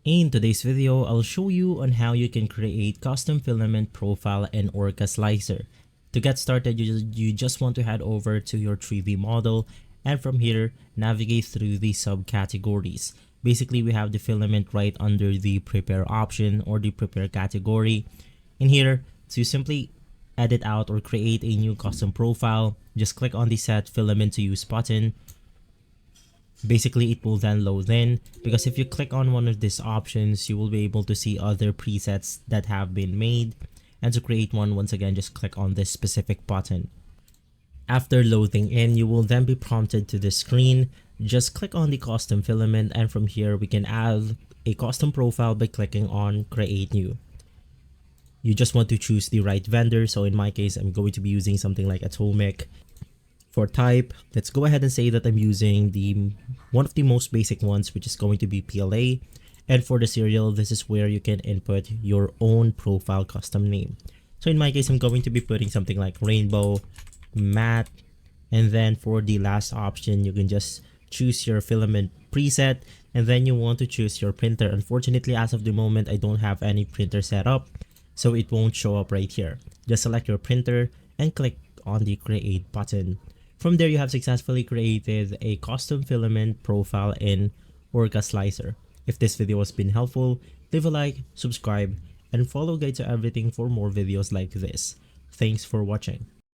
In today's video, I'll show you on how you can create custom filament profile in Orca Slicer. To get started, you just want to head over to your 3D model, and from here, navigate through the subcategories. Basically, we have the filament right under the prepare option or the prepare category. In here, to simply edit out or create a new custom profile, just click on the set filament to use button. Basically, it will then load in, because if you click on one of these options, you will be able to see other presets that have been made. And to create one, once again, just click on this specific button. After loading in, you will then be prompted to the screen. Just click on the custom filament, and from here we can add a custom profile by clicking on create new. You just want to choose the right vendor, so in my case I'm going to be using something like Atomic. For type, let's go ahead and say that I'm using one of the most basic ones, which is going to be PLA. And for the serial, this is where you can input your own profile custom name. So in my case, I'm going to be putting something like rainbow, matte, and then for the last option, you can just choose your filament preset, and then you want to choose your printer. Unfortunately, as of the moment, I don't have any printer set up, so it won't show up right here. Just select your printer and click on the create button. From there, you have successfully created a custom filament profile in Orca Slicer. If this video has been helpful, leave a like, subscribe, and follow Guide to Everything for more videos like this. Thanks for watching.